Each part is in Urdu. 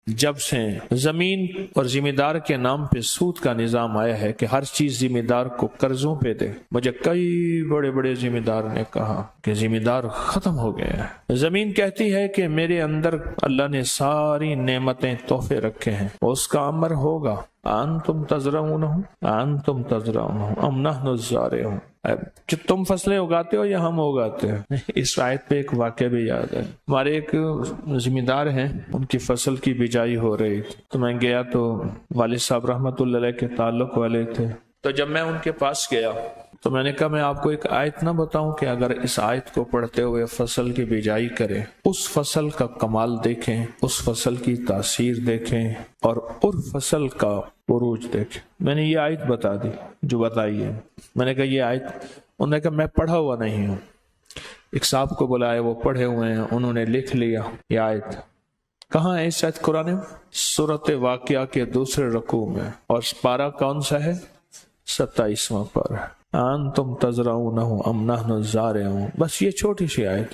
جب سے زمین اور ذمہ دار کے نام پہ سود کا نظام آیا ہے کہ ہر چیز ذمہ دار کو قرضوں پہ دے، مجھے کئی بڑے بڑے ذمہ دار نے کہا کہ ذمہ دار ختم ہو گیا ہے۔ زمین کہتی ہے کہ میرے اندر اللہ نے ساری نعمتیں تحفے رکھے ہیں، اس کا امر ہوگا انتم تزرعونہ انتم تزرعونہ ام نحن الزارعون، کہ تم فصلیں اگاتے ہو یا ہم اگاتے ہیں۔ اس آیت پہ ایک واقعہ بھی یاد ہے، ہمارے ایک ذمہ دار ہیں، ان کی فصل کی بجائی ہو رہی تھی، تو میں گیا تو والد صاحب رحمت اللہ علیہ کے تعلق والے تھے، تو جب میں ان کے پاس گیا تو میں نے کہا میں آپ کو ایک آیت نہ بتاؤں کہ اگر اس آیت کو پڑھتے ہوئے فصل کی بجائی کریں، اس فصل کا کمال دیکھیں، اس فصل کی تاثیر دیکھیں اور فصل کا عروج دیکھیں۔ میں نے یہ آیت بتا دی جو بتائی ہے، میں نے کہا یہ آیت، انہوں نے کہا میں پڑھا ہوا نہیں ہوں۔ ایک صاحب کو بلایا، وہ پڑھے ہوئے ہیں، انہوں نے لکھ لیا یہ آیت۔ کہاں ہے اس آیت قرآن میں؟ سورۃ واقعہ کے دوسرے رکوع میں، اور پارہ کون سا ہے؟ 27واں پارہ۔ انتم تزرعونہ ام نحن الزارعون، بس یہ چھوٹی سی آیت۔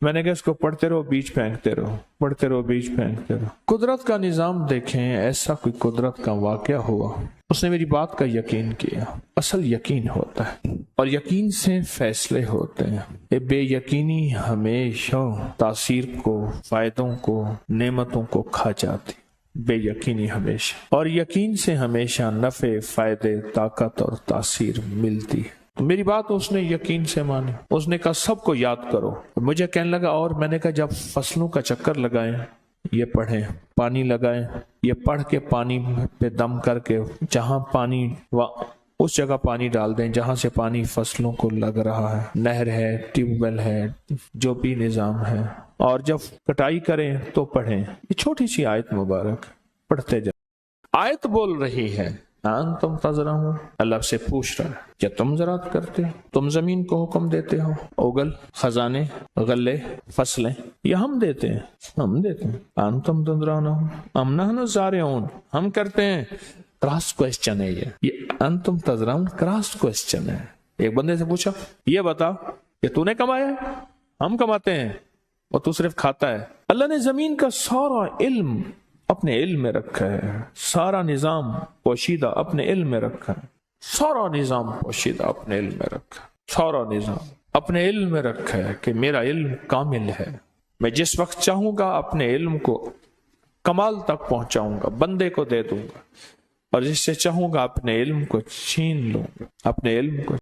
میں نے کہا اس کو پڑھتے رہو، بیج پھینکتے رہو، پڑھتے رہو، بیج پھینکتے رہو۔ قدرت کا نظام دیکھیں، ایسا کوئی قدرت کا واقعہ ہوا، اس نے میری بات کا یقین کیا۔ اصل یقین ہوتا ہے اور یقین سے فیصلے ہوتے ہیں۔ یہ بے یقینی ہمیشہ تاثیر کو، فائدوں کو، نعمتوں کو کھا جاتی، بے یقینی ہمیشہ، اور یقین سے ہمیشہ نفع، فائدے، طاقت اور تاثیر ملتی ہے۔ تو میری بات اس نے یقین سے مانی، اس نے کہا سب کو یاد کرو۔ مجھے کہنے لگا، اور میں نے کہا جب فصلوں کا چکر لگائیں، یہ پڑھیں، پانی لگائیں، یہ پڑھ کے پانی پہ دم کر کے جہاں پانی اس جگہ پانی ڈال دیں جہاں سے پانی فصلوں کو لگ رہا ہے، نہر ہے، ٹیوب ویل ہے، جو بھی نظام ہے، اور جب کٹائی کریں تو پڑھیں۔ یہ چھوٹی سی آیت مبارک پڑھتے جائیں۔ آیت بول رہی ہے انتم تزرعون، اللہ سے پوچھ رہا ہے کیا تم زراعت کرتے ہو؟ تم زمین کو حکم دیتے ہو اگل، خزانے، غلے، فصلیں، یا ہم دیتے ہیں؟ ہم دیتے ہیں۔ انتم تزرعون ام نحن الزارعون، ہم کرتے ہیں۔ کراس کوشچن ہے یہ انتم تزرعون کراس کوشچن ہے۔ ایک بندے سے پوچھا یہ بتا کہ تو نے کمایا ہے؟ ہم کماتے ہیں اور تو صرف کھاتا ہے۔ اللہ نے زمین کا سارا علم اپنے علم میں رکھا ہے، سارا نظام پوشیدہ اپنے علم میں رکھا ہے، سارا نظام پوشیدہ اپنے علم میں رکھا ہے، سارا نظام اپنے علم میں رکھا ہے کہ میرا علم کامل ہے، میں جس وقت چاہوں گا اپنے علم کو کمال تک پہنچاؤں گا، بندے کو دے دوں گا، اور جس سے چاہوں گا اپنے علم کو چھین لوں گا، اپنے علم کو